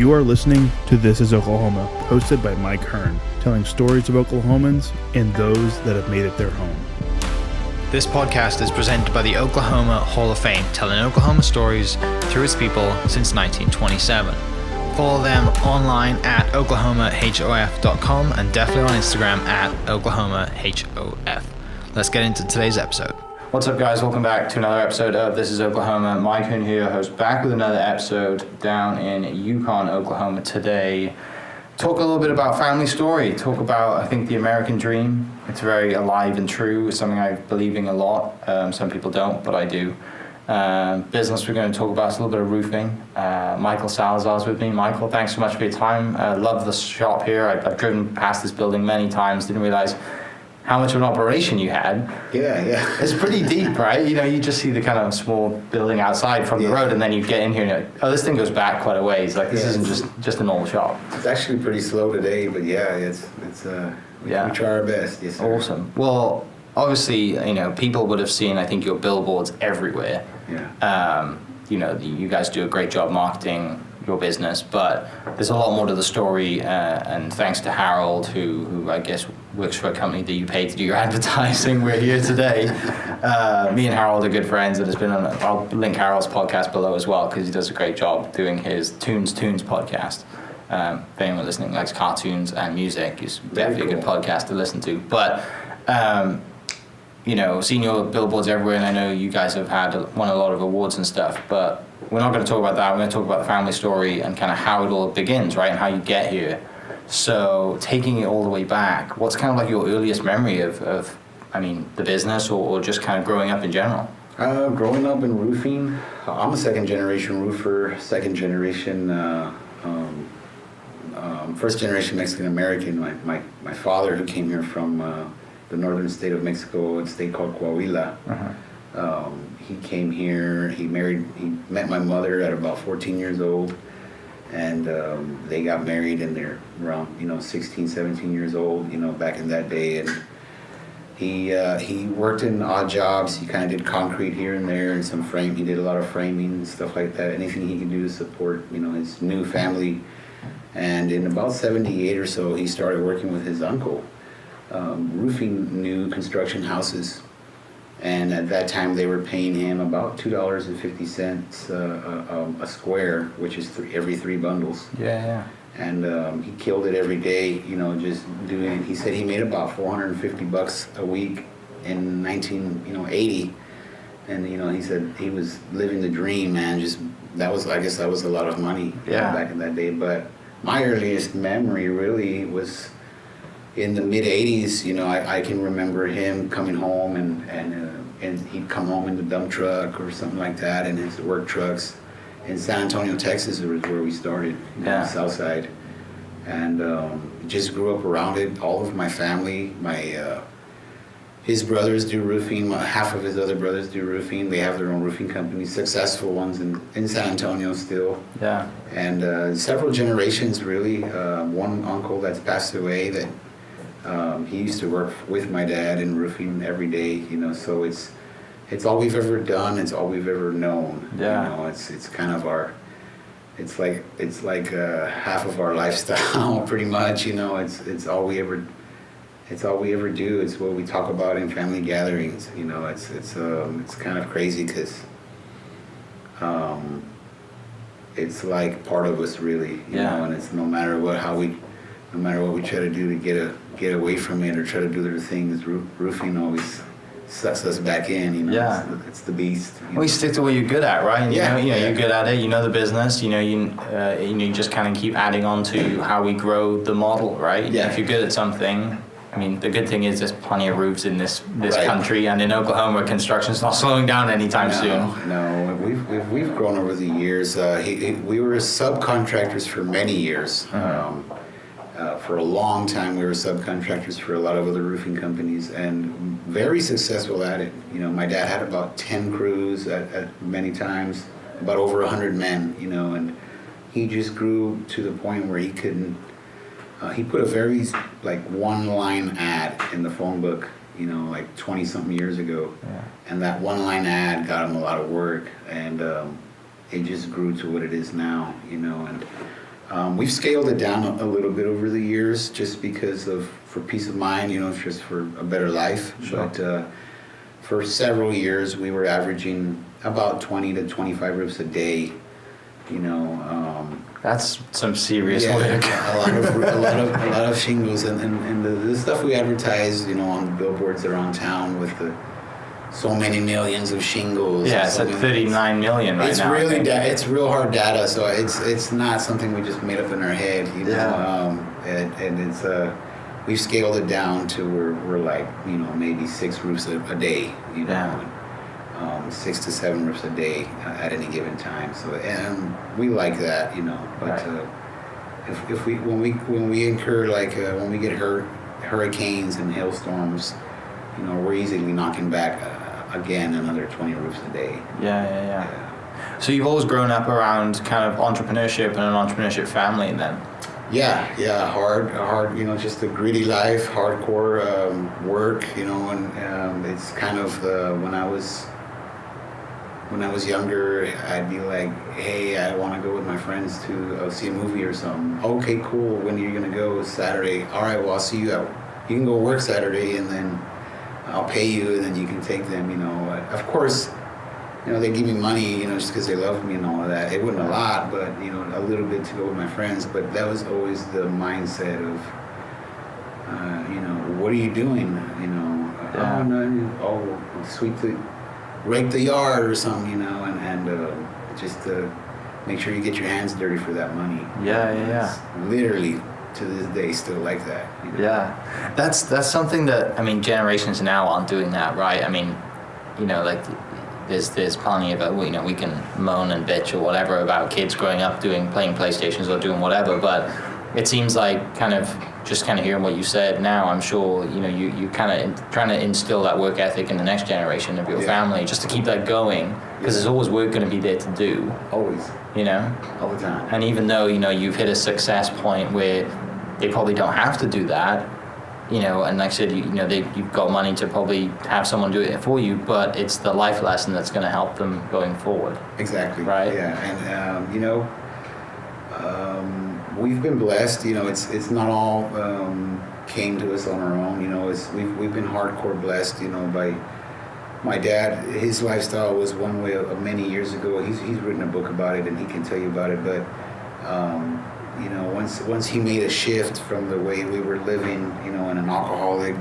You are listening to This is Oklahoma, hosted by Mike Hearn, telling stories of Oklahomans and those that have made it their home. This podcast is presented by the Oklahoma Hall of Fame, telling Oklahoma stories through its people since 1927. Follow them online at oklahomahof.com and definitely on Instagram at oklahomahof. Let's get into today's episode. What's up, guys? Welcome back to another episode of This is Oklahoma. Mike Hearn here, host, back with another episode down in Yukon, Oklahoma today. Talk a little bit about family story. Talk about, I think, the American dream. It's very alive and true. It's something I believe in a lot. Some people don't, but I do. Business we're going to talk about is a little bit of roofing. Michael Salazar is with me. Michael, thanks so much for your time. Love the shop here. I've driven past this building many times. Didn't realize how much of an operation you had. Yeah. It's pretty deep, right? You know, you just see the kind of small building outside from the road, and then you get in here and you're like, oh, this thing goes back quite a ways. Like, this isn't just an old shop. It's actually pretty slow today, but we try our best. Yes, sir. Awesome. Well, obviously, you know, people would have seen, I think, your billboards everywhere. Yeah. You guys do a great job marketing your business, but there's a lot more to the story, and thanks to Harold, who I guess works for a company that you pay to do your advertising, we're here today. Me and Harold are good friends, and it's been I'll link Harold's podcast below as well, because he does a great job doing his Tunes podcast. If anyone listening likes cartoons and music, it's definitely a good podcast to listen to. But seeing your billboards everywhere, and I know you guys have won a lot of awards and stuff, but we're not going to talk about that. We're going to talk about the family story and kind of how it all begins, right, and how you get here. So taking it all the way back, what's kind of like your earliest memory of the business or just kind of growing up in general? Growing up in roofing, I'm a second-generation roofer, first-generation Mexican-American. My father, who came here from the northern state of Mexico, a state called Coahuila. Uh-huh. He came here, he met my mother at about 14 years old, and they got married, and they're around, 16, 17 years old, back in that day. And he worked in odd jobs. He kind of did concrete here and there and some frame. He did a lot of framing and stuff like that, anything he could do to support, his new family. And in about 78 or so, he started working with his uncle, roofing new construction houses. And at that time, they were paying him about $2.50 a square, which is every 3 bundles. Yeah. And he killed it every day, just doing it. He said he made about $450 a week in 1980. And, he said he was living the dream, man. That was a lot of money back in that day. But my earliest memory really was in the mid-'80s. I can remember him coming home and he'd come home in the dump truck or something like that, and his work trucks. In San Antonio, Texas, was where we started, the south side. And just grew up around it. All of my family, his brothers do roofing, half of his other brothers do roofing. They have their own roofing companies, successful ones in San Antonio still. Yeah. And several generations, really. One uncle that's passed away that he used to work with my dad in roofing every day, so it's all we've ever done. It's all we've ever known. Yeah. It's kind of it's like half of our lifestyle, pretty much. It's all we ever do. It's what we talk about in family gatherings. It's kind of crazy because it's like part of us, really. You know, and it's no matter what we try to do to get away from it or try to do other things, roofing always sucks us back in. It's the beast. Well, you stick to what you're good at, right? You're good at it. You know the business. You just kind of keep adding on to how we grow the model, right? Yeah. If you're good at something, the good thing is there's plenty of roofs in this country, and in Oklahoma, construction's not slowing down anytime soon. No, we've grown over the years. We were subcontractors for many years. For a long time, we were subcontractors for a lot of other roofing companies, and very successful at it. My dad had about 10 crews at many times, about over 100 men, and he just grew to the point where he couldn't. He put a very one-line ad in the phone book, 20-something years ago, and that one-line ad got him a lot of work, and it just grew to what it is now, and We've scaled it down a little bit over the years, just because for peace of mind, just for a better life. Sure. But for several years, we were averaging about 20 to 25 roofs a day. That's some serious Yeah, work. a lot of shingles, and the stuff we advertise, on the billboards around town with so many millions of shingles. Yeah, it's like 39 million right it's now. Really it's real hard data, so it's not something we just made up in our head, Yeah. And it's we've scaled it down to we're like maybe 6 roofs a day, Yeah. 6 to 7 roofs a day at any given time. So and we like that, but Right. if when we incur when we get hurricanes and hailstorms, we're easily knocking back again another 20 roofs a day. Yeah. So you've always grown up around kind of entrepreneurship and an entrepreneurship family then? Yeah, hard, just a gritty life, hardcore work, and it's kind of when I was younger, I'd be like, hey, I want to go with my friends to see a movie or something. Okay, cool. When are you gonna go? Saturday. All right, well, I'll see you out. You can go work Saturday, and then I'll pay you, and then you can take them. Of course, they give me money, just because they love me and all of that. It wasn't a lot, but a little bit to go with my friends. But that was always the mindset of, what are you doing? Yeah. Oh no, rake the yard or something, and just make sure you get your hands dirty for that money. Yeah. It's literally to this day still like that. Yeah, that's something that generations now aren't doing that, right? Like there's plenty of we can moan and bitch or whatever about kids growing up playing PlayStations or doing whatever, but it seems like kind of hearing what you said now, I'm sure you kind of trying to instill that work ethic in the next generation of your family, just to keep that going, because there's always work going to be there to do. Always. All the time. And even though you've hit a success point where they probably don't have to do that, and like I said, you've got money to probably have someone do it for you, but it's the life lesson that's going to help them going forward. Exactly. Right. Yeah, and we've been blessed. It's not all came to us on our own. We've been hardcore blessed. By my dad. His lifestyle was one way of many years ago. He's written a book about it, and he can tell you about it. But once he made a shift from the way we were living, in an alcoholic,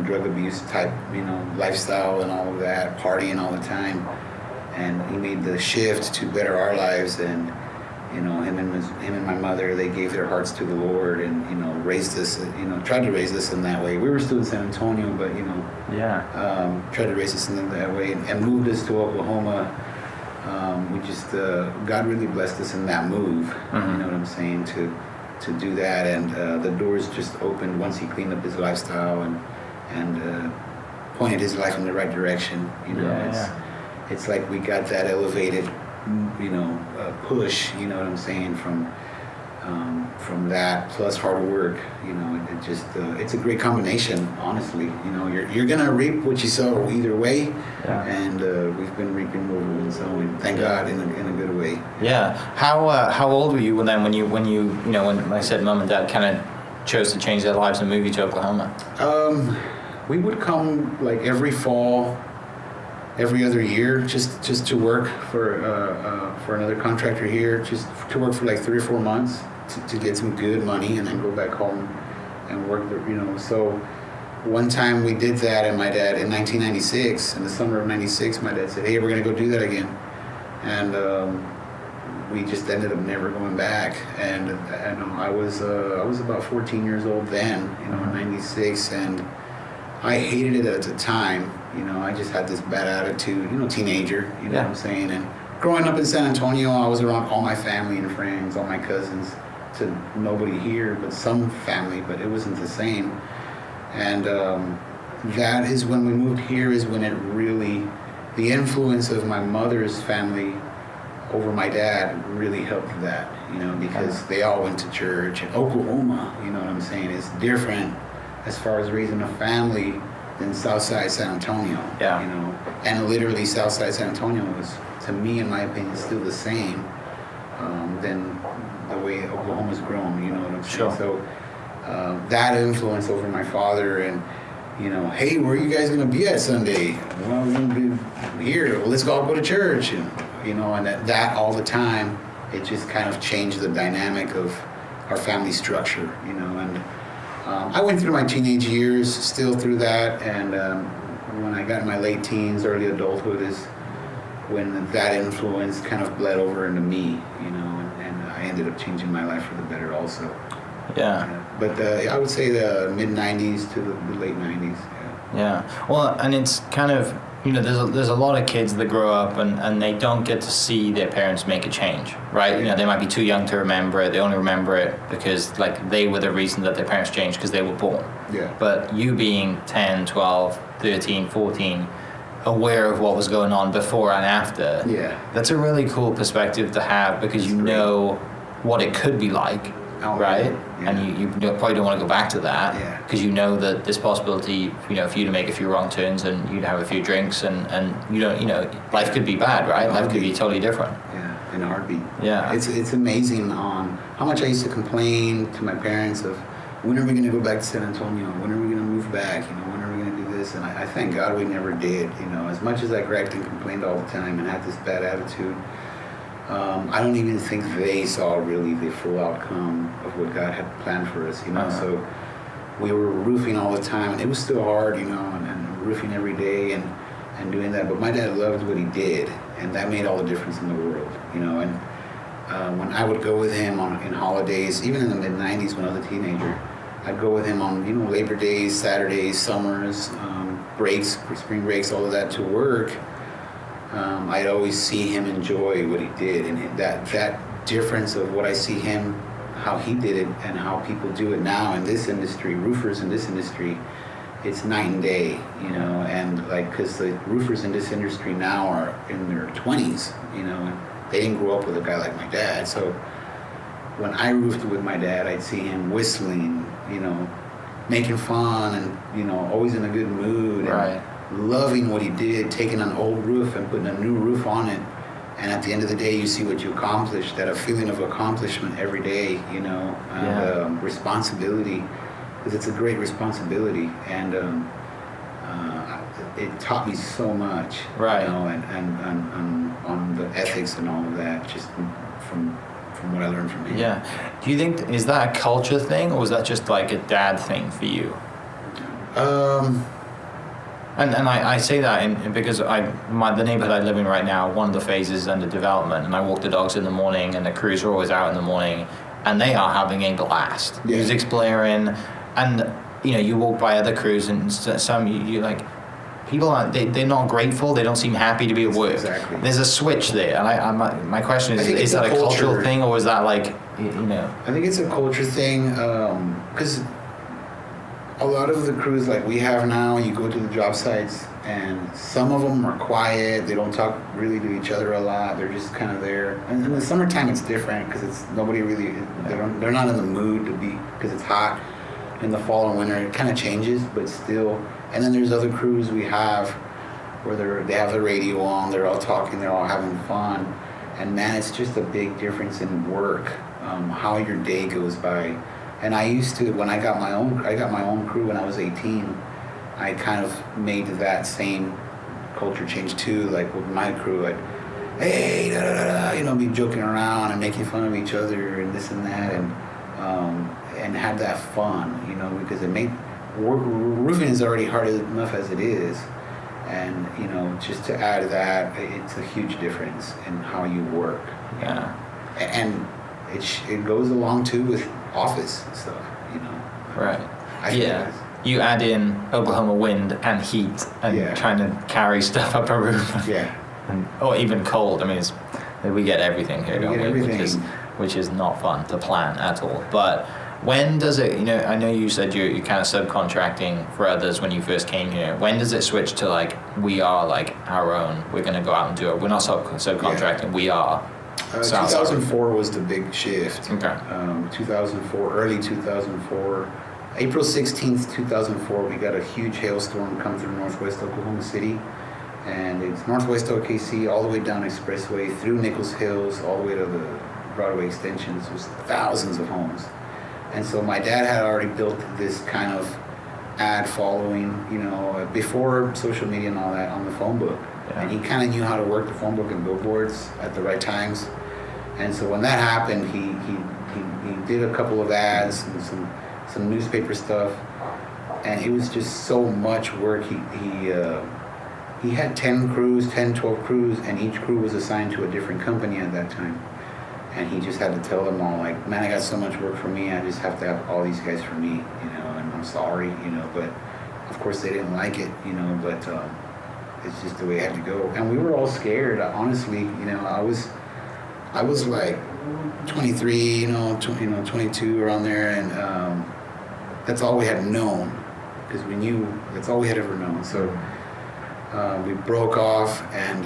drug abuse type, lifestyle and all of that, partying all the time, and he made the shift to better our lives. And him and my mother, they gave their hearts to the Lord, and raised us, tried to raise us in that way. We were still in San Antonio, but tried to raise us in that way, and moved us to Oklahoma. We just God really blessed us in that move. Mm-hmm. You know what I'm saying, to do that, and the doors just opened once he cleaned up his lifestyle and pointed his life in the right direction. It's like we got that elevated, push. You know what I'm saying, from that plus hard work. It just it's a great combination. Honestly, you're gonna reap what you sow either way. And we've been reaping what we've been sowing. Thank God, in a good way. Yeah. How old were you then when I said mom and dad kind of chose to change their lives and move you to Oklahoma? We would come like every fall, every other year, just to work for another contractor here, just to work for like 3 or 4 months to get some good money, and then go back home and work. So one time we did that, and my dad, in 1996, in the summer of '96, my dad said, "Hey, we're gonna go do that again," and we just ended up never going back. And I was about 14 years old then, in '96, and I hated it at the time. I just had this bad attitude, teenager, what I'm saying. And growing up in San Antonio, I was around all my family and friends, all my cousins, to nobody here but some family, but it wasn't the same. And that is when we moved here, is when it really, the influence of my mother's family over my dad really helped that, because they all went to church. And Oklahoma, what I'm saying, is different as far as raising a family than Southside San Antonio. And literally Southside San Antonio was, to me, in my opinion, still the same than the way Oklahoma's grown, you know what I'm saying? Sure. So that influence over my father and, you know, hey, where are you guys going to be at Sunday? Well, we're going to be here. Well, let's all go to church. And, you know, and that all the time, it just kind of changed the dynamic of our family structure, you know. And I went through my teenage years, still through that. And when I got in my late teens, early adulthood is when that influence kind of bled over into me, you know, and I ended up changing my life for the better also. Yeah. But I would say the mid-'90s to the late '90s. Yeah. Well, and it's kind of, you know, there's a lot of kids that grow up and they don't get to see their parents make a change, right? You know, they might be too young to remember it. They only remember it because, like, they were the reason that their parents changed because they were born. Yeah. But you being 10, 12, 13, 14, aware of what was going on before and after, Yeah. that's a really cool perspective to have because you know what it could be like. Oh, right? yeah. And you probably don't want to go back to that Yeah. because you know that there's possibility, you know, for you to make a few wrong turns and you'd have a few drinks and you don't, you know, life could be bad, right? Life could be totally different. Yeah, in a heartbeat. Yeah. It's amazing on how much I used to complain to my parents of when are we going to go back to San Antonio? When are we going to move back? You know, when are we going to do this? And I thank God we never did. You know, as much as I griped and complained all the time and had this bad attitude, I don't even think they saw really the full outcome of what God had planned for us, you know. Uh-huh. So we were roofing all the time, and it was still hard, you know, and roofing every day and doing that. But my dad loved what he did, and that made all the difference in the world, you know. And when I would go with him in holidays, even in the mid-'90s when I was a teenager, I'd go with him on, you know, Labor Days, Saturdays, summers, breaks, spring breaks, all of that to work. I'd always see him enjoy what he did, and that difference of what I see him, how he did it, and how people do it now in this industry, roofers in this industry, it's night and day, you know. And like, because the roofers in this industry now are in their 20s, you know, and they didn't grow up with a guy like my dad. So when I roofed with my dad, I'd see him whistling, you know, making fun, and, you know, always in a good mood. And, Right. loving what he did, taking an old roof and putting a new roof on it, and at the end of the day, you see what you accomplished. That a feeling of accomplishment every day, you know, and responsibility, because it's a great responsibility, and it taught me so much, Right. You know, and on the ethics and all of that, just from what I learned from him. Yeah. Do you think, is that a culture thing or was that just like a dad thing for you? And I say that because the neighborhood I live in right now, one of the phases is under development, and I walk the dogs in the morning, and the crews are always out in the morning, and they are having a blast. Yeah. Music's blaring, and you know, you walk by other crews, and some you like, people aren't, they're not grateful. They don't seem happy to be at work. Exactly. There's a switch there, and my question I think is it's that a a cultural culture thing, or is that like, you know? I think it's a culture thing, because a lot of the crews like we have now, you go to the job sites, and some of them are quiet. They don't talk really to each other a lot. They're just kind of there. And in the summertime, it's different because it's nobody really. They're not in the mood to be, because it's hot. In the fall and winter, it kind of changes, but still. And then there's other crews we have where they have the radio on. They're all talking. They're all having fun. And man, it's just a big difference in work, how your day goes by. And I used to, when I got my own crew when I was 18, I kind of made that same culture change too. Like with my crew, I'd, hey, da da da da, you know, be joking around and making fun of each other and this and that, and have that fun, you know, because it made roofing is already hard enough as it is, and you know, just to add that, it's a huge difference in how you work. Yeah. And it goes along too with office stuff, you know. Right. I think Yeah. it is. You add in Oklahoma wind and heat and trying to carry stuff up a roof. Yeah. Or even cold. I mean, we get everything here, don't we? Everything. Which is not fun to plan at all. But when does it, you know, I know you said you're kind of subcontracting for others when you first came here. When does it switch to like, we are like our own, we're going to go out and do it. We're not subcontracting, we are. 2004 was the big shift. Okay. 2004, early 2004, April 16th, 2004, we got a huge hailstorm come through northwest Oklahoma City. And it's northwest OKC, all the way down Expressway, through Nichols Hills, all the way to the Broadway extensions was thousands of homes. And so my dad had already built this kind of ad following, before social media and all that, on the phone book. Yeah. And he kind of knew how to work the phone book and billboards at the right times. And so when that happened, he did a couple of ads and some newspaper stuff, and it was just so much work. He had 10 crews, 10, 12 crews, and each crew was assigned to a different company at that time. And he just had to tell them all, like, man, I got so much work for me, I just have to have all these guys for me, and I'm sorry, but of course they didn't like it, but it's just the way it had to go. And we were all scared, honestly. I was like 23, 22 around there, and that's all we had known, because we knew that's all we had ever known. So we broke off, and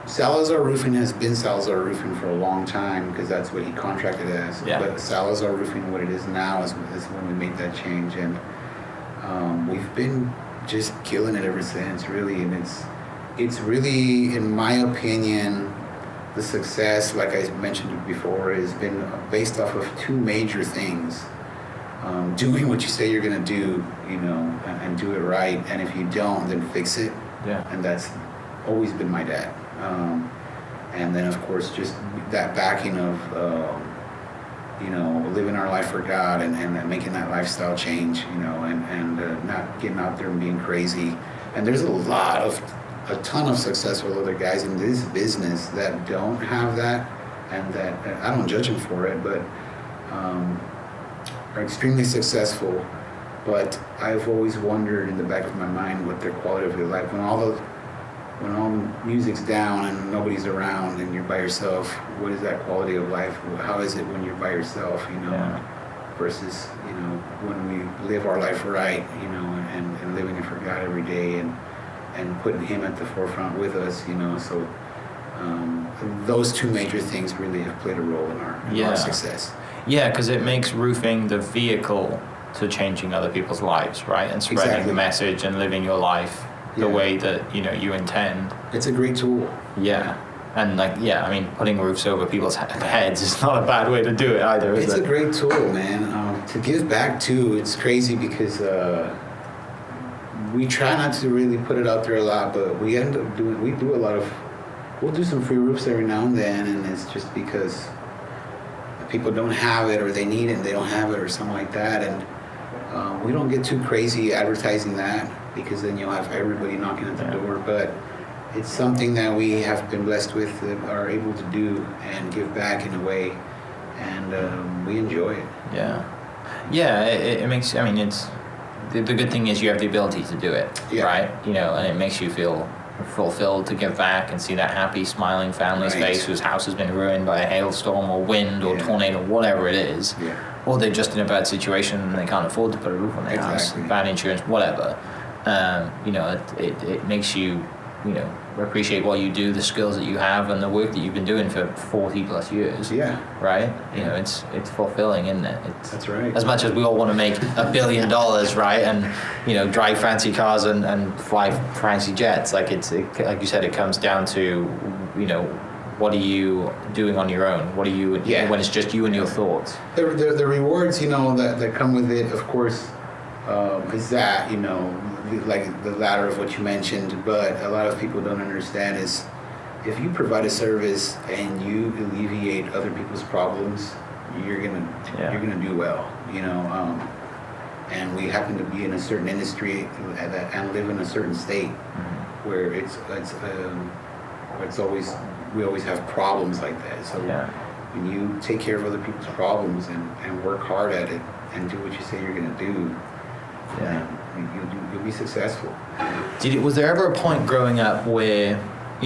Salazar Roofing has been Salazar Roofing for a long time, because that's what he contracted as. Yeah. But Salazar Roofing, what it is now, is when we made that change, and we've been just killing it ever since, really. And it's really, in my opinion, the success, like I mentioned before, has been based off of two major things. Doing what you say you're going to do, and do it right. And if you don't, then fix it. Yeah. And that's always been my dad. And then, of course, just that backing of, living our life for God, and making that lifestyle change, and not getting out there and being crazy. And there's a ton of successful other guys in this business that don't have that, and that, I don't judge them for it, but are extremely successful. But I've always wondered in the back of my mind what their quality of life, when all music's down and nobody's around and you're by yourself, what is that quality of life? How is it when you're by yourself, versus, when we live our life right, and living it for God every day, and putting Him at the forefront with us, so those two major things really have played a role in our success. Yeah, because it makes roofing the vehicle to changing other people's lives, right? And spreading the message and living your life the way that, you intend. It's a great tool. Yeah. And putting roofs over people's heads is not a bad way to do it either, is it? It's a great tool, man. To give back to, it's crazy because we try not to really put it out there a lot, but we end up we'll do some free roofs every now and then, and it's just because people don't have it, or they need it and they don't have it, or something like that. And we don't get too crazy advertising that, because then you'll have everybody knocking at the door. But it's something that we have been blessed with, that are able to do and give back in a way, and we enjoy it. Yeah, it makes, it's, the good thing is you have the ability to do it, right? And it makes you feel fulfilled to give back and see that happy, smiling family's face whose house has been ruined by a hailstorm or wind or tornado, whatever it is. Or they're just in a bad situation and they can't afford to put a roof on their house, bad insurance, whatever. It makes you, appreciate what you do, the skills that you have, and the work that you've been doing for 40 plus years. Right? It's fulfilling, isn't it? That's right. As much as we all want to make $1 billion, right? And, drive fancy cars and fly fancy jets, like you said, it comes down to, what are you doing on your own? What are you, when it's just you and your thoughts? The rewards, that come with it, of course, is that, like the latter of what you mentioned, but a lot of people don't understand is, if you provide a service and you alleviate other people's problems, you're gonna do well, and we happen to be in a certain industry and live in a certain state where we always have problems like that. So when you take care of other people's problems and work hard at it and do what you say you're gonna do, you'll be successful. Was there ever a point growing up where,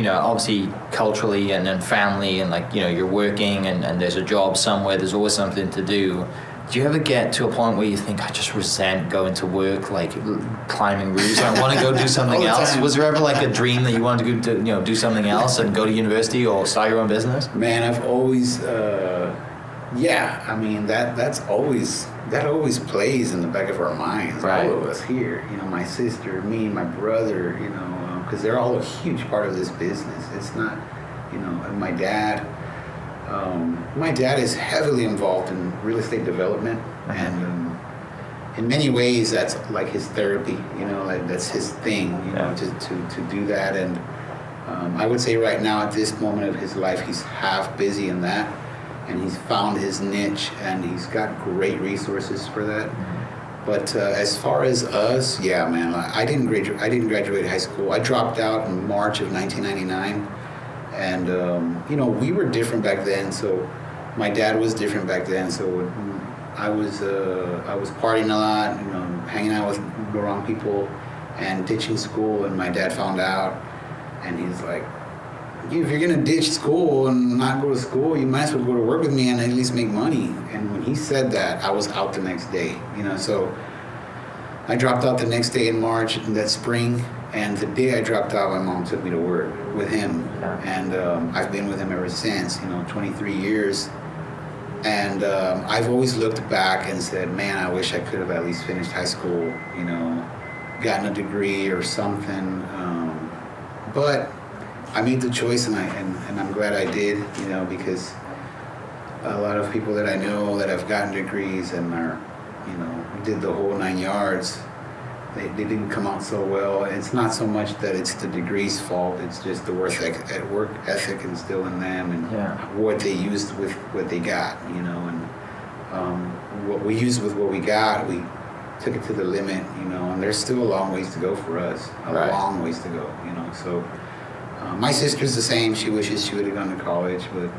obviously culturally and then family and you're working and there's a job somewhere, there's always something to do. Do you ever get to a point where you think, I just resent going to work, climbing roofs, I want to go do something else? Was there ever a dream that you wanted to go do something else and go to university or start your own business? Man, I've always, that always plays in the back of our minds, right. All of us here, my sister, me, my brother, because they're all a huge part of this business. It's not, and my dad, My dad is heavily involved in real estate development, and in many ways that's like his therapy, you know, like that's his thing, you know, to do that. And I would say right now at this moment of his life, he's half busy in that, and he's found his niche, and he's got great resources for that. But as far as us, yeah, man, I didn't graduate high school. I dropped out in March of 1999, and you know, we were different back then. So my dad was different back then. So I was partying a lot, you know, hanging out with the wrong people, and ditching school. And my dad found out, and he's like, if you're gonna ditch school and not go to school, you might as well go to work with me and at least make money. And when he said that, I was out the next day, you know. So I dropped out the next day in March in that spring, and the day I dropped out, my mom took me to work with him, and I've been with him ever since, you know, 23 years. And I've always looked back and said, man, I wish I could have at least finished high school, you know, gotten a degree or something. But I made the choice, and I'm glad I did, you know, because a lot of people that I know that have gotten degrees and are, you know, did the whole 9 yards, they didn't come out so well. It's not so much that it's the degree's fault, it's just the work ethic instilled in them, and what they used with what they got, you know. And what we used with what we got, we took it to the limit, you know, and there's still a long ways to go for us, long ways to go, you know. So my sister's the same. She wishes she would have gone to college, but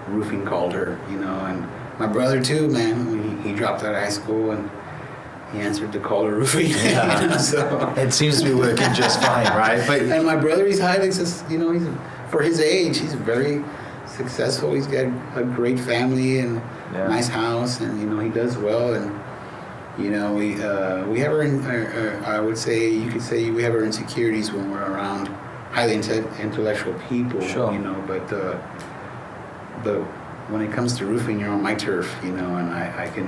roofing called her, you know. And my brother too, man. He dropped out of high school and he answered the call to roofing. Yeah. You know, so it seems to be working just fine, right? But and my brother, he's highly, you know, he's for his age, he's very successful. He's got a great family and nice house, and you know, he does well. And you know, we have our I would say, you could say we have our insecurities when we're around highly intellectual people, you know, but when it comes to roofing, you're on my turf, you know, and I can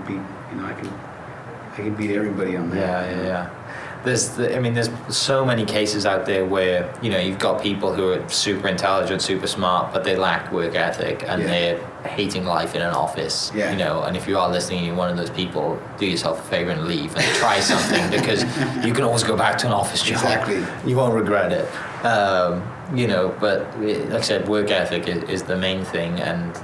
beat, you know, I can beat everybody on that. Yeah. There's so many cases out there where, you know, you've got people who are super intelligent, super smart, but they lack work ethic, and they're hating life in an office, you know. And if you are listening and you're one of those people, do yourself a favor and leave and try something, because you can always go back to an office job. Exactly. You won't regret it. You know, but like I said, work ethic is the main thing. And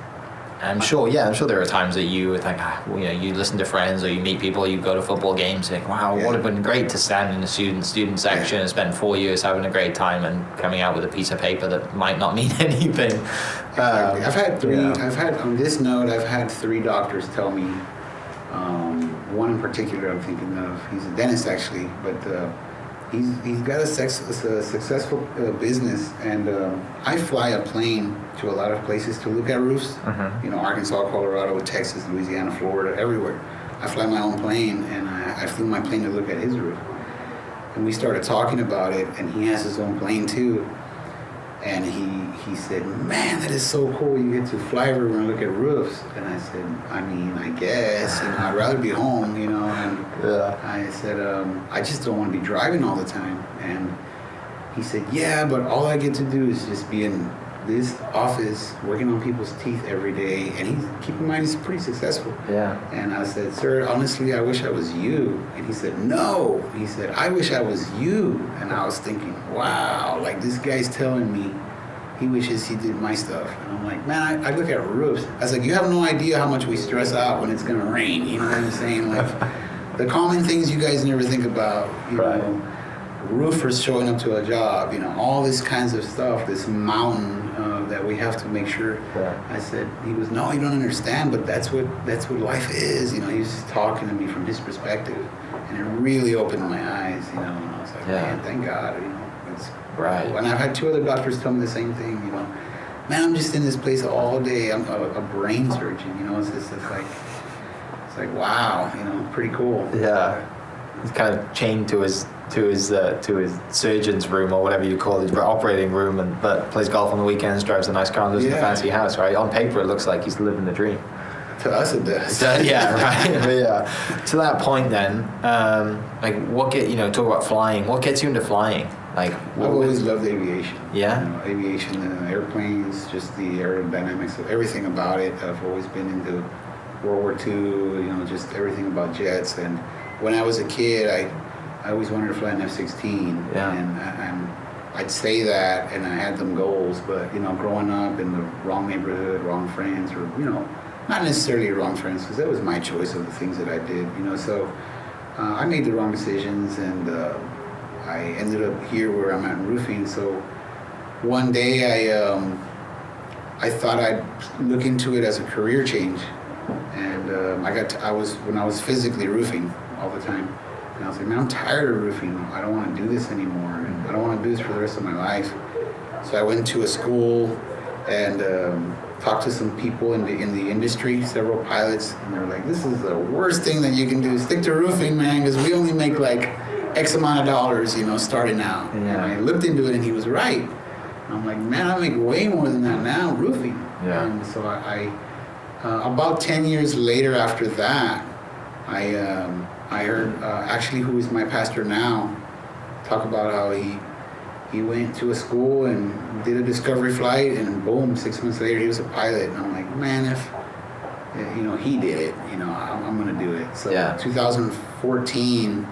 I'm sure there are times that you think, you know, you listen to friends or you meet people, you go to football games, think, wow, it would have been great to stand in the student section and spend 4 years having a great time and coming out with a piece of paper that might not mean anything. I've had on this note, I've had 3 doctors tell me, one in particular I'm thinking of, he's a dentist actually, but he's got a successful business, and I fly a plane to a lot of places to look at roofs. You know, Arkansas, Colorado, Texas, Louisiana, Florida, everywhere. I fly my own plane, and I flew my plane to look at his roof. And we started talking about it, and he has his own plane too. And he said, man, that is so cool. You get to fly everywhere and look at roofs. And I said, I mean, I guess, you know, I'd rather be home, you know. And I said, I just don't want to be driving all the time. And he said, yeah, but all I get to do is just be in this office working on people's teeth every day. And keep in mind, he's pretty successful. And I said, sir, honestly, I wish I was you. And he said, no. He said, I wish I was you. And I was thinking, wow, like this guy's telling me he wishes he did my stuff. And I'm like, man, I look at roofs. I was like, you have no idea how much we stress out when it's gonna rain. You know what I'm saying? Like the common things you guys never think about, you know, roofers showing up to a job, you know, all this kinds of stuff, this mountain that we have to make sure. I said, he goes, no, you don't understand, but that's what life is. You know, he was just talking to me from his perspective, and it really opened my eyes, you know. And I was like, man, thank God, you know, it's cool. And I've had 2 other doctors tell me the same thing, you know. Man, I'm just in this place all day. I'm a brain surgeon, you know. It's like wow, you know, pretty cool. He's kind of chained to his surgeon's room, or whatever you call it, operating room, but plays golf on the weekends, drives a nice car, and lives in a fancy house, right? On paper, it looks like he's living the dream. To us, it does. To that point, then, like, talk about flying. What gets you into flying? Like, I've always loved aviation. Yeah? You know, aviation, airplanes, just the aerodynamics of everything about it. I've always been into World War II, you know, just everything about jets. And when I was a kid, I always wanted to fly an F-16. Yeah. And I'd say that, and I had them goals, but, you know, growing up in the wrong neighborhood, wrong friends, or, you know, not necessarily wrong friends, because that was my choice of the things that I did, you know. So I made the wrong decisions, and I ended up here where I'm at in roofing. So one day I thought I'd look into it as a career change, and when I was physically roofing all the time, and I was like, man, I'm tired of roofing. I don't want to do this anymore, and I don't want to do this for the rest of my life. So I went to a school and talked to some people in the industry, several pilots, and they were like, this is the worst thing that you can do. Stick to roofing, man, because we only make like X amount of dollars, you know, starting out. Yeah. And I looked into it, and he was right. And I'm like, man, I make way more than that now roofing. Yeah. And so I about 10 years later after that, I heard actually who is my pastor now talk about how he went to a school and did a discovery flight, and boom, 6 months later he was a pilot. And I'm like, man, if you know he did it, you know, I'm gonna do it. So 2014,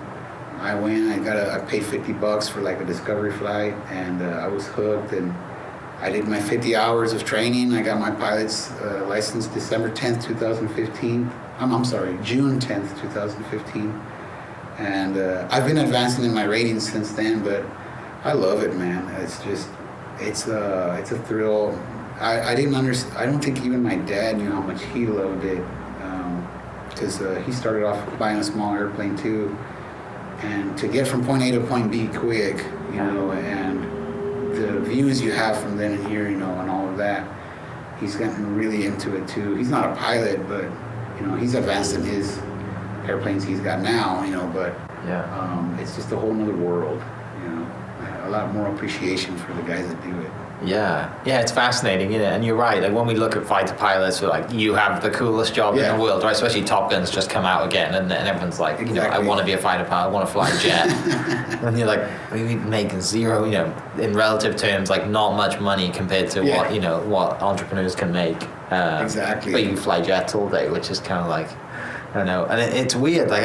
I went. I paid $50 for like a discovery flight, and I was hooked. And I did my 50 hours of training. I got my pilot's license December 10th, 2015. I'm sorry, June 10th, 2015. And I've been advancing in my ratings since then, but I love it, man. It's just, it's a thrill. I didn't understand. I don't think even my dad knew how much he loved it, because he started off buying a small airplane too, and to get from point A to point B quick, you know, and the views you have from then and here, you know, and all of that. He's gotten really into it too. He's not a pilot, but you know, he's advanced in his airplanes he's got now, you know, but it's just a whole nother world, you know, a lot more appreciation for the guys that do it. Yeah, it's fascinating, isn't it? And you're right. Like when we look at fighter pilots, we're like, you have the coolest job in the world, right? Especially Top Gun's just come out again, and everyone's like, you know, I want to be a fighter pilot, I want to fly a jet. And you're like, you're making zero, you know, in relative terms, like not much money compared to what, you know, what entrepreneurs can make. Exactly. But you fly jets all day, which is kind of like, I don't know. And it's weird. Like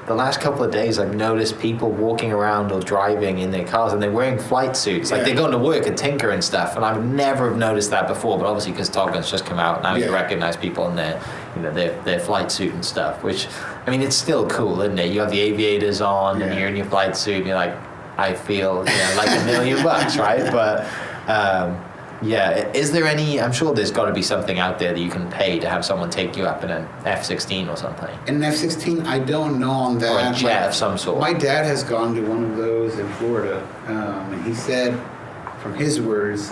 the last couple of days, I've noticed people walking around or driving in their cars, and they're wearing flight suits. Like they're going to work and tinker and stuff. And I've never have noticed that before. But obviously, because Top Gun's just come out, now you recognize people in their, you know, their flight suit and stuff. Which, I mean, it's still cool, isn't it? You have the aviators on, and you're in your flight suit, and you're like, I feel, you know, like $1 million, right? But is there any? I'm sure there's got to be something out there that you can pay to have someone take you up in an F-16 or something. In an F-16, I don't know on that. Or a jet of some sort. My dad has gone to one of those in Florida, and he said, from his words,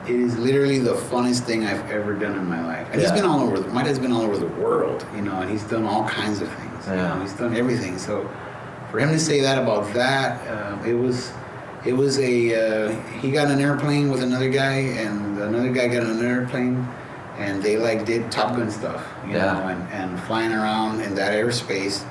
it is literally the funnest thing I've ever done in my life. And he's been all over. My dad's been all over the world, you know, and he's done all kinds of things. You know, he's done everything. So for him to say that about that, it was he got an airplane with another guy, and another guy got an airplane, and they like did Top Gun stuff, you know, and flying around in that airspace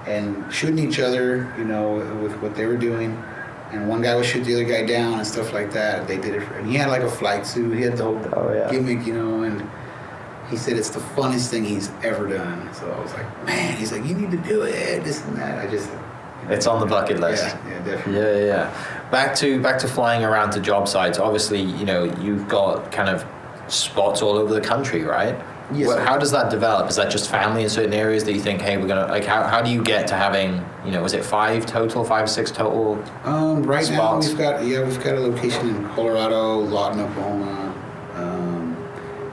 and shooting each other, you know, with what they were doing. And one guy would shoot the other guy down and stuff like that. They did it and he had like a flight suit. He had the whole gimmick, you know, and he said it's the funnest thing he's ever done. So I was like, man, he's like, you need to do it, this and that. It's on the bucket list. Yeah, definitely. Yeah. Back to flying around to job sites. Obviously, you know, you've got kind of spots all over the country, right? Yes. How does that develop? Is that just family in certain areas that you think, hey, we're gonna like? How do you get to having, you know, was it 5 or 6 total? Right spots? Now we've got a location in Colorado, Lawton, Oklahoma,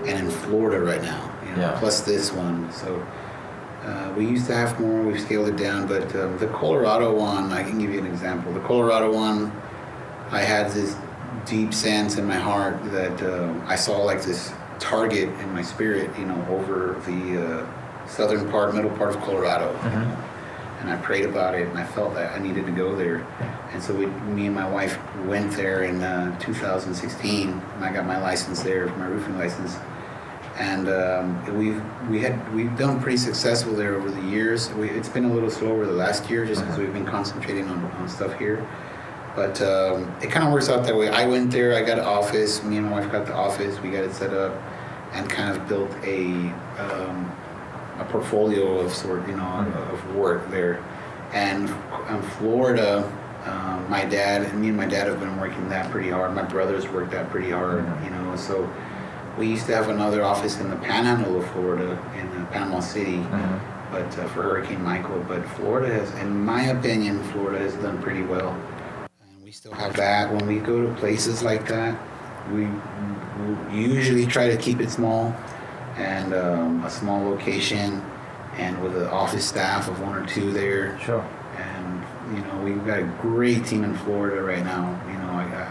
and in Florida right now. You know, plus this one. So. We used to have more, we've scaled it down, but the Colorado one, I can give you an example. The Colorado one, I had this deep sense in my heart that I saw like this target in my spirit, you know, over the middle part of Colorado. Mm-hmm. And I prayed about it, and I felt that I needed to go there. And so me and my wife went there in 2016, and I got my license there, my roofing license. And we've done pretty successful there over the years. It's been a little slower the last year just because we've been concentrating on stuff here. But it kind of works out that way. I went there, I got an office, me and my wife got the office, we got it set up, and kind of built a portfolio of sort, of work there. And in Florida, me and my dad have been working that pretty hard. My brothers worked that pretty hard, so we used to have another office in the panhandle of Florida, in Panama City, but for Hurricane Michael. But Florida has, in my opinion, Florida has done pretty well. And we still have that. When we go to places like that, we usually try to keep it small, and a small location, and with an office staff of 1 or 2 there. Sure. And we've got a great team in Florida right now.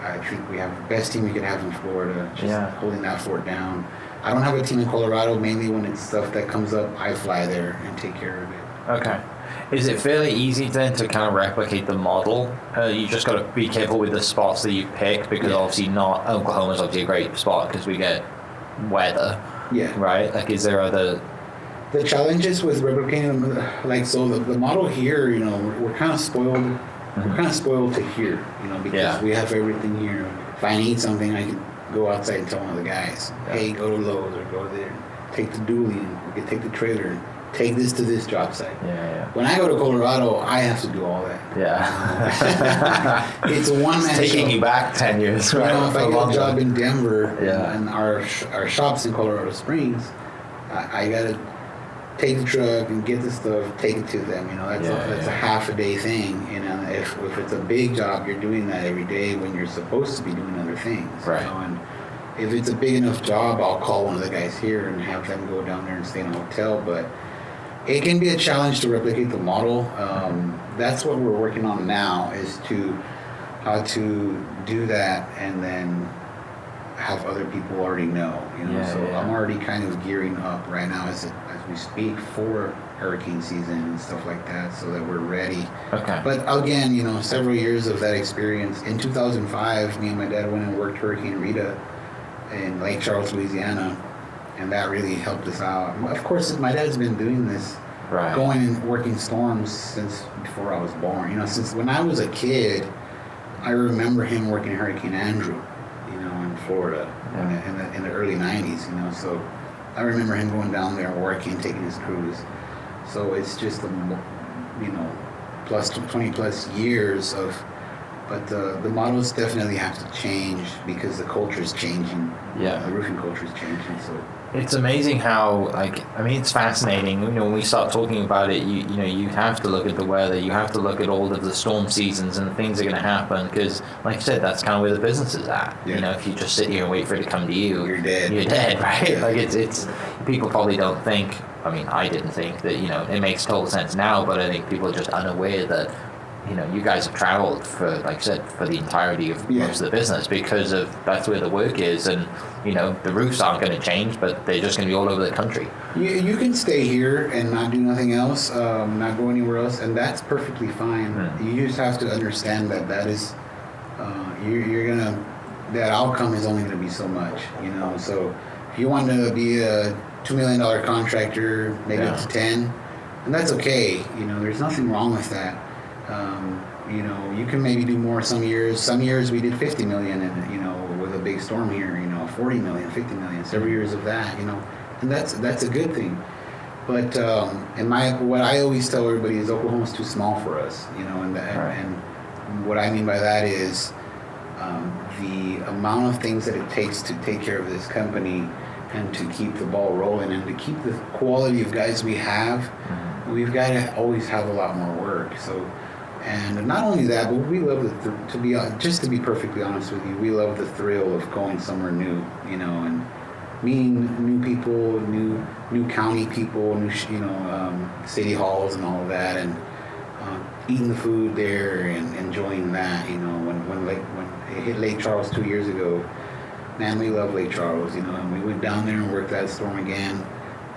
I think we have the best team we could have in Florida, just holding that fort down. I don't have a team in Colorado. Mainly when it's stuff that comes up, I fly there and take care of it. Okay. Is it fairly easy then to kind of replicate the model? You just got to be careful with the spots that you pick, because obviously not Oklahoma's obviously a great spot because we get weather. Yeah. Right. Like, is there other? The challenges with replicating them, so the model here, we're kind of spoiled. We're kind of spoiled to here, because we have everything here. If I need something, I can go outside and tell one of the guys, hey, go to Lowe's or go there, take the dually, and we can take the trailer, take this to this job site. When I go to Colorado, I have to do all that. It's a one-man show. Taking you back 10 years, right? If I get a job in Denver and our shop's in Colorado Springs, I got to take the truck and get the stuff, take it to them. That's a half a day thing. If it's a big job, you're doing that every day when you're supposed to be doing other things. Right. And if it's a big enough job, I'll call one of the guys here and have them go down there and stay in a hotel. But it can be a challenge to replicate the model. That's what we're working on now, is how to do that and then have other people already know. I'm already kind of gearing up right now as we speak for hurricane season and stuff like that, so that we're ready. Okay. But again, several years of that experience. In 2005, me and my dad went and worked Hurricane Rita in Lake Charles, Louisiana, and that really helped us out. Of course, my dad's been doing this, going and working storms since before I was born. Since when I was a kid, I remember him working Hurricane Andrew, in Florida in the early 90s, so I remember him going down there working, taking his crews. So it's just, 20 plus years of, but the models definitely have to change because the culture is changing. The roofing culture is changing. So it's amazing how, it's fascinating. When we start talking about it, you have to look at the weather, you have to look at all of the storm seasons and things are going to happen, because, like you said, that's kind of where the business is at. If you just sit here and wait for it to come to you, you're dead. You're dead, right? It's people probably don't think. I didn't think that. It makes total sense now, but I think people are just unaware that. You guys have traveled for, like I said, for the entirety of most of the business, because of that's where the work is, and the roofs aren't going to change, but they're just going to be all over the country. You can stay here and not do nothing else, not go anywhere else, and that's perfectly fine. You just have to understand that is that outcome is only going to be so much. So if you want to be a $2 million contractor, maybe up to 10, and that's okay. There's nothing wrong with that. You can maybe do more some years. Some years we did 50 million, and with a big storm here, 40 million, 50 million, several years of that, and that's a good thing. But what I always tell everybody is Oklahoma's too small for us, and what I mean by that is the amount of things that it takes to take care of this company and to keep the ball rolling and to keep the quality of guys we have. We've got to always have a lot more work. So, and not only that, but we love to be perfectly honest with you, we love the thrill of going somewhere new, and meeting new people, new county people, new city halls and all of that, and eating the food there and enjoying that. When it hit Lake Charles 2 years ago, man, we love Lake Charles, and we went down there and worked that storm again.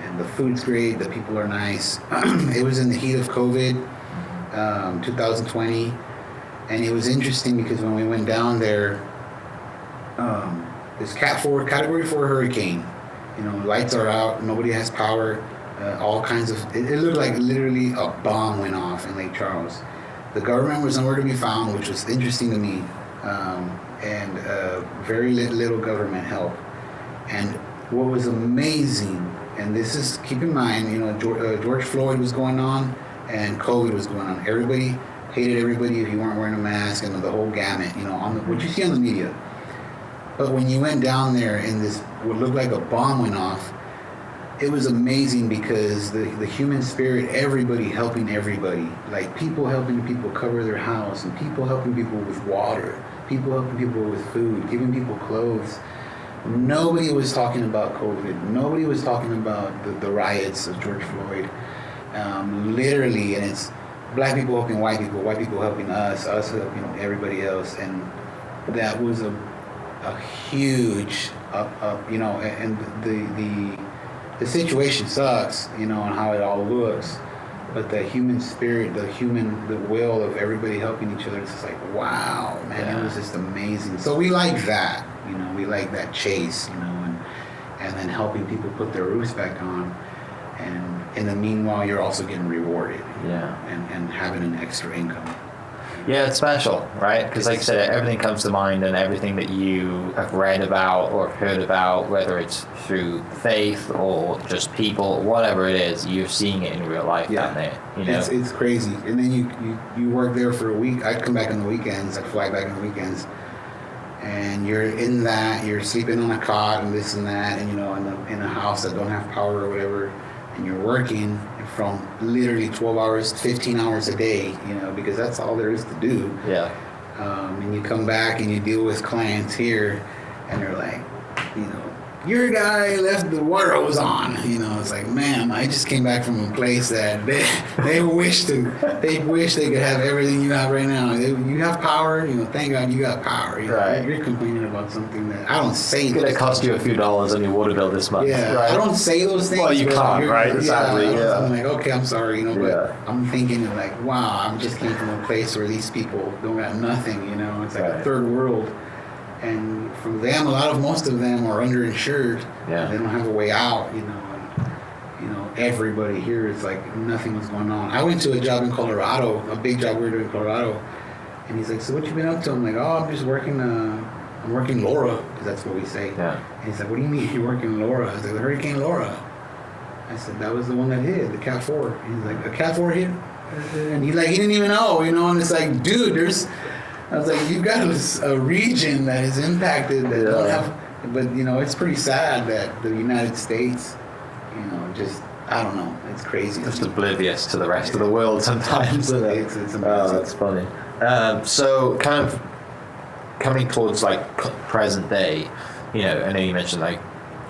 And the food's great, the people are nice. It was in the heat of COVID, 2020, and it was interesting because when we went down there, this Category 4 hurricane, lights are out, nobody has power, all kinds of, it looked like literally a bomb went off in Lake Charles. The government was nowhere to be found, which was interesting to me, and very little government help. And what was amazing, and this is, keep in mind, George Floyd was going on, and COVID was going on. Everybody hated everybody if you weren't wearing a mask, and the whole gamut, what you see on the media. But when you went down there and this what looked like a bomb went off, it was amazing because the human spirit, everybody helping everybody, like people helping people cover their house, and people helping people with water, people helping people with food, giving people clothes. Nobody was talking about COVID. Nobody was talking about the riots of George Floyd. Literally, and it's black people helping white people helping us helping everybody else, and that was a huge up, and the situation sucks, and how it all looks, but the human spirit, the will of everybody helping each other, it's just like, wow, man, It was just amazing. So we like that, we like that chase, and then helping people put their roofs back on, and in the meanwhile, you're also getting rewarded, and having an extra income. Yeah, it's special, right? Because like I said, everything comes to mind, and everything that you have read about or heard about, whether it's through faith or just people, whatever it is, you're seeing it in real life down there. It's crazy. And then you work there for a week. I'd come back on the weekends. I'd fly back on the weekends. And you're in that, you're sleeping on a cot and this and that, and in a house that don't have power or whatever, and you're working from literally 12 hours, 15 hours a day, because that's all there is to do. Yeah. And you come back and you deal with clients here, and they're like, your guy left the water hose on. It's like, ma'am, I just came back from a place that they wish they could have everything you have right now. You have power, thank God you got power. Right. You're complaining about something that I don't say. It's going to cost you a few dollars on your water bill this month. Yeah, right? I don't say those things. Well, you can't, right? Sadly, I'm like, okay, I'm sorry, but I'm thinking like, wow, I just came from a place where these people don't got nothing, It's like a third world. And for them, most of them are underinsured. Yeah. They don't have a way out, and everybody here is like nothing was going on. I went to a job in Colorado, a big job we were doing in Colorado, and he's like, so what you been up to? I'm like, oh, I'm just working, I'm working Laura, because that's what we say. Yeah. And he's like, what do you mean you're working Laura? I was like, Hurricane Laura. I said, that was the one that hit, the Cat 4. And he's like, a Cat 4 hit? And he didn't even know, and it's like, dude, I was like, you've got a region that is impacted that don't have, but it's pretty sad that the United States, just, I don't know, it's crazy. Just oblivious to the rest of the world sometimes. It's amazing. Oh, that's funny. So kind of coming towards like present day, I know you mentioned like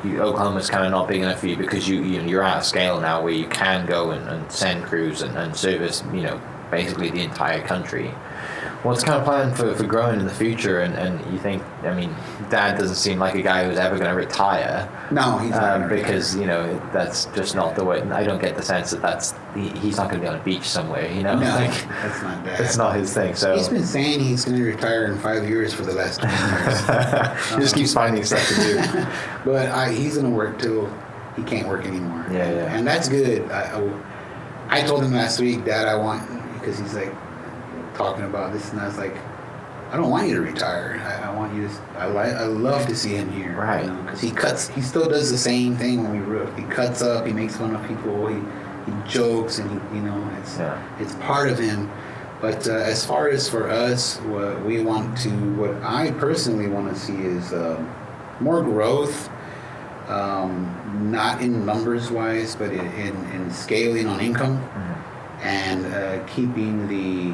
Oklahoma's kind of not big enough for you because you're at a scale now where you can go and send crews and service, basically the entire country. What's kind of plan for growing in the future? And you think, Dad doesn't seem like a guy who's ever going to retire. No, he's not. Because, that's just not the way. I don't get the sense that he's not going to be on a beach somewhere, No, that's not Dad. It's not his thing. So he's been saying he's going to retire in 5 years for the last 20 years. He just keeps finding stuff to do. But he's going to work till he can't work anymore. Yeah. And that's good. I told him last week, Dad, because he's like, talking about this, and I was like, I don't want you to retire. I want you to. I love to see him here, right? Because he still does the same thing when we roof. He cuts up. He makes fun of people. He jokes, and it's part of him. But as far as for us, what I personally want to see is more growth. Not in numbers wise, but in scaling on income. Mm-hmm. And keeping the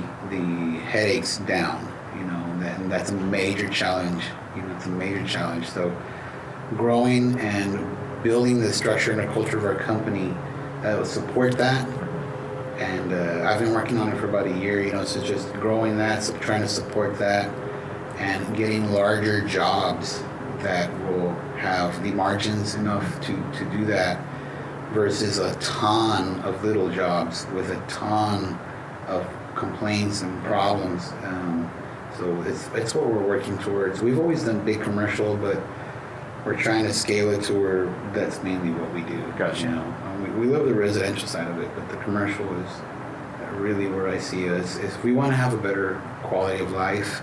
headaches down, and that's a major challenge. It's a major challenge. So growing and building the structure and the culture of our company that will support that. And I've been working on it for about a year, so just growing that, so trying to support that, and getting larger jobs that will have the margins enough to do that. Versus a ton of little jobs with a ton of complaints and problems. So it's what we're working towards. We've always done big commercial, but we're trying to scale it to where that's mainly what we do. Gotcha. We love the residential side of it, but the commercial really where I see us. If we want to have a better quality of life,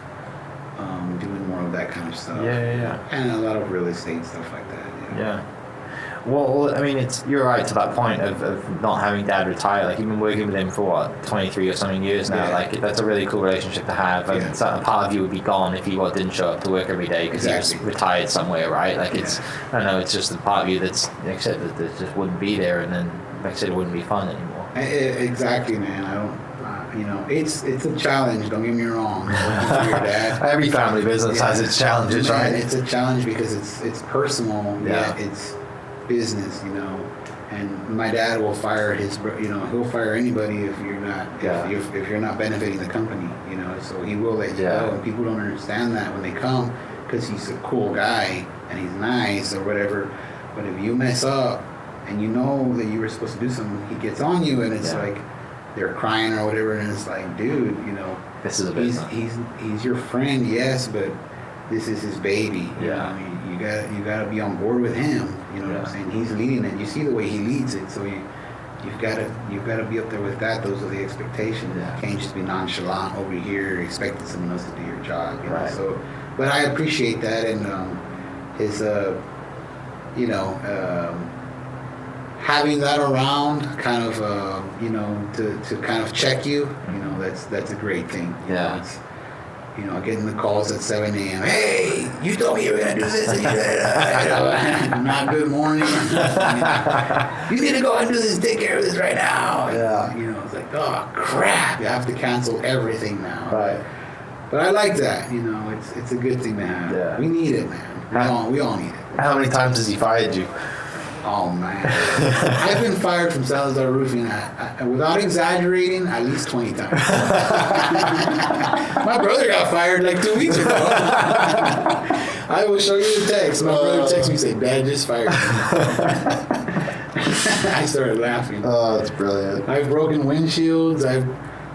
doing more of that kind of stuff. Yeah. And a lot of real estate stuff like that. Yeah. Well, I mean, you're right to that point of not having dad retire. Like, you've been working with him for what, 23 or something years now. Yeah. Like, that's a really cool relationship to have. And a part of you would be gone if he didn't show up to work every day because he was retired somewhere, right? Like, it's, I don't know, it's just a part of you that's, like I said, that just wouldn't be there, and then, like I said, it wouldn't be fun anymore. Exactly, man. I don't. It's a challenge. Don't get me wrong. Working for your dad. Every family business has its challenges, Man, right? It's a challenge because it's personal. Yeah. It's business, and my dad will fire he'll fire anybody if you're not if you're not benefiting the company, so he will let you go, and people don't understand that when they come because he's a cool guy and he's nice or whatever, but if you mess up and you know that you were supposed to do something, he gets on you, and it's like they're crying or whatever, and it's like, dude, this is a business. He's your friend, yes, but this is his baby. You gotta be on board with him. You know what I'm saying? He's leading it. You see the way he leads it, so you've got to be up there with that. Those are the expectations. You can't just be nonchalant over here expecting someone else to do your job. Right. So, but I appreciate that, and his having that around, kind of to kind of check you. That's a great thing. It's, getting the calls at 7 a.m. Hey, you told me you were going to do this. And not good morning. You need to go and do this, take care of this right now. It's like, oh, crap. You have to cancel everything now. Right. But I like that. It's a good thing to have. Yeah. We need it, man. We all need it. How many times has he fired you? Oh, man. I've been fired from Salazar Roofing, without exaggerating, at least 20 times. My brother got fired like 2 weeks ago. I will show you the text. My brother texted me and said, Dad just fired me. I started laughing. Oh, that's brilliant. I've broken windshields.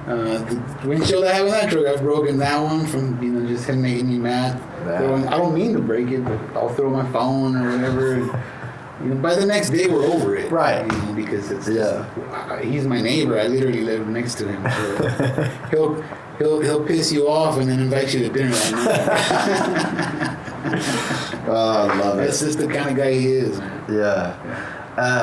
The windshield I have in that truck, I've broken that one from just him making me mad. I don't mean to break it, but I'll throw my phone or whatever. By the next day, we're over it. Right. Because it's he's my neighbor. I literally live next to him. So he'll piss you off and then invite you to dinner that night. Oh, I love it. That's just the kind of guy he is, man. Yeah.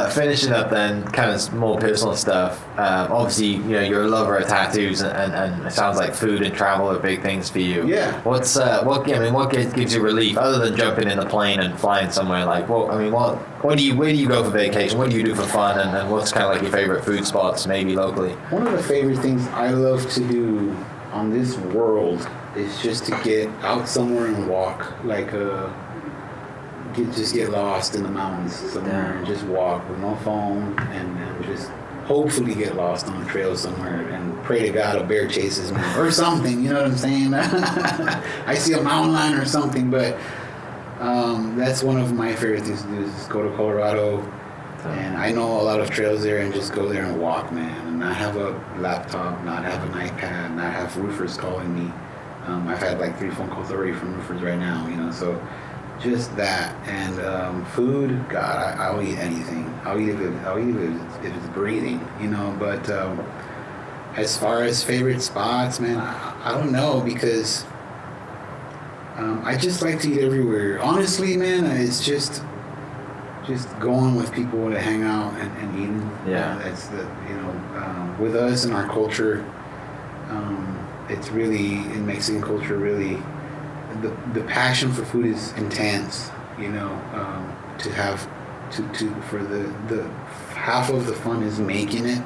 Finishing up then, kind of more personal stuff. Obviously, you're a lover of tattoos, and it sounds like food and travel are big things for you. Yeah. What gives you relief other than jumping in the plane and flying somewhere? Like, where do you go for vacation? What do you do for fun? And what's kind of like your favorite food spots, maybe locally? One of the favorite things I love to do on this world is just to get out somewhere and walk, just get lost in the mountains somewhere and just walk with no phone and just hopefully get lost on a trail somewhere and pray to God a bear chases me or something, you know what I'm saying? I see a mountain lion or something, but that's one of my favorite things to do is just go to Colorado, and I know a lot of trails there, and just go there and walk, man, and not have a laptop, not have an iPad, not have roofers calling me. I've had like 3 phone calls already from roofers right now, so just that. And food, God, I'll eat anything. I'll eat if it's breathing, but as far as favorite spots, man, I don't know, because I just like to eat everywhere. Honestly, man, it's just going with people to hang out and eating. Yeah. That's with us and our culture, it's really, in Mexican culture, really, the passion for food is intense, to have for the half of the fun is making it,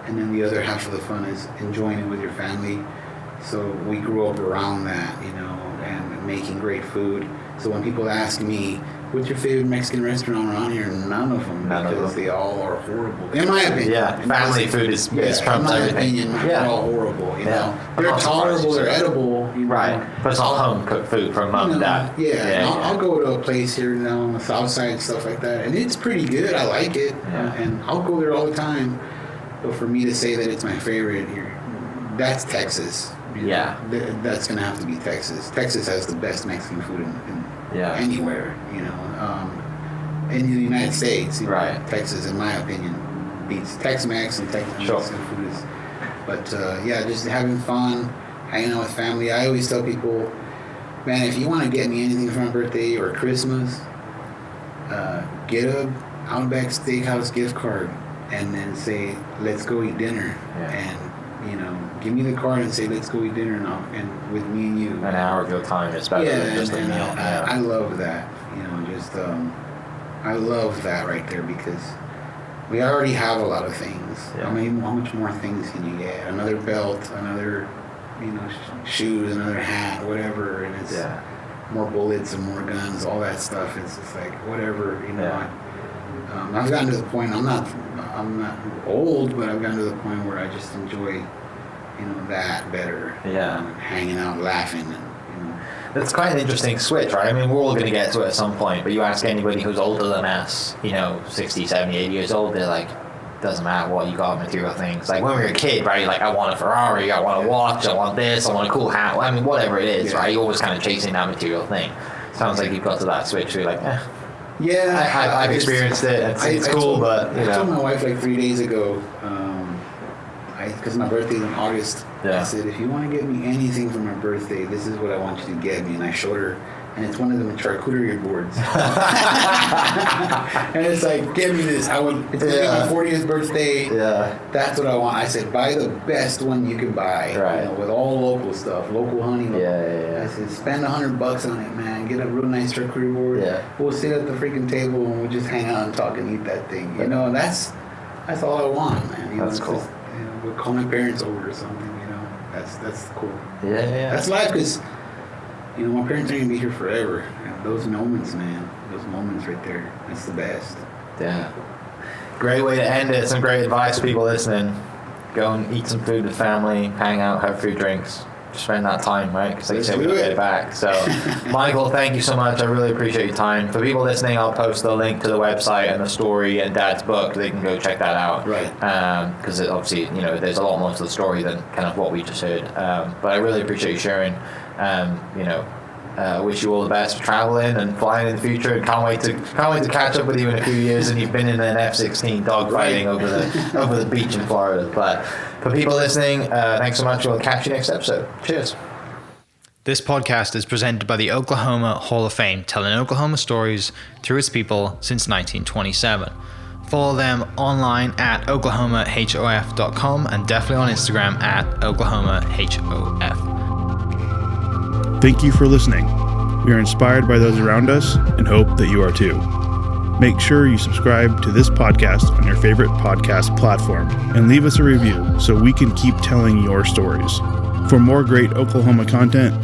and then the other half of the fun is enjoying it with your family. So we grew up around that, and making great food. So when people ask me, what's your favorite Mexican restaurant around here? None of them, because they all are horrible. In my opinion. Yeah, family food is trumps everything. In my opinion, they're all horrible, They're tolerable, they're edible. Right, but it's all home-cooked food from mom and dad. Yeah, I'll go to a place here on the south side and stuff like that, and it's pretty good. I like it, and I'll go there all the time. But for me to say that it's my favorite here, that's Texas. That's going to have to be Texas. Texas has the best Mexican food in anywhere, in the United States. Right. Texas, in my opinion, beats Tex-Mex, and Mexican food is. But yeah, just having fun, hanging out with family. I always tell people, man, if you want to get me anything for my birthday or Christmas, get a Outback Steakhouse gift card and then say, let's go eat dinner. And, you know, give me the card and say, let's go eat dinner and with me and you. An hour of your time is better than just a meal. I love that. You know, just, I love that right there because we already have a lot of things. Yeah. I mean, how much more things can you get? Another belt, another, you know, shoes, another hat, whatever. And it's more bullets and more guns, all that stuff. It's just like, whatever, you know. I've gotten to the point, I'm not old, but I've gotten to the point where I just enjoy, you know, that better. Yeah. You know, hanging out, laughing, and, you know. It's quite an interesting switch, right? I mean, we're all going to get to it at some point, but you ask anybody who's older than us, you know, 60, 70, 80 years old, they're like, doesn't matter what you got, material things. Like when we were a kid, right? Like I want a Ferrari, I want a watch, I want this, I want a cool hat. I mean, whatever it is, right? You're always kind of chasing that material thing. Sounds like you've got to that switch where you're like, yeah, I've experienced it. It's cool, but you know. I told my wife like 3 days ago, because my birthday is in August. I said, if you want to get me anything for my birthday, this is what I want you to get me. And I showed her, and it's one of them charcuterie boards. And it's like, give me this. It's gonna be my 40th birthday. Yeah, that's what I want. I said, buy the best one you can buy. Right. You know, with all local stuff, local honey. Yeah. I said, spend $100 on it, man. Get a real nice charcuterie board. Yeah. We'll sit at the freaking table and we'll just hang out and talk and eat that thing. You know, and that's all I want, man. You know, that's cool. Just, you know, we'll call my parents over or something. You know, that's cool. Yeah. That's life, because you know my parents are gonna be here forever. And those moments, man. Those moments right there. That's the best. Yeah. Great way to end it. Some great advice, people listening. Go and eat some food with family, hang out, have food, drinks. Just spend that time, right? Because like you said, we don't get it back. So, Michael, thank you so much. I really appreciate your time. For people listening, I'll post the link to the website and the story and Dad's book. They can go check that out. Right. Because obviously, you know, there's a lot more to the story than kind of what we just heard. But I really appreciate you sharing. You know, wish you all the best for traveling and flying in the future. And can't wait to catch up with you in a few years. And you've been in an F-16 dogfighting over the beach in Florida. But for people listening, thanks so much. We'll catch you next episode. Cheers. This podcast is presented by the Oklahoma Hall of Fame, telling Oklahoma stories through its people since 1927. Follow them online at oklahomahof.com and definitely on Instagram at oklahomahof. Thank you for listening. We are inspired by those around us and hope that you are too. Make sure you subscribe to this podcast on your favorite podcast platform and leave us a review so we can keep telling your stories. For more great Oklahoma content,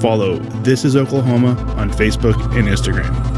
follow This Is Oklahoma on Facebook and Instagram.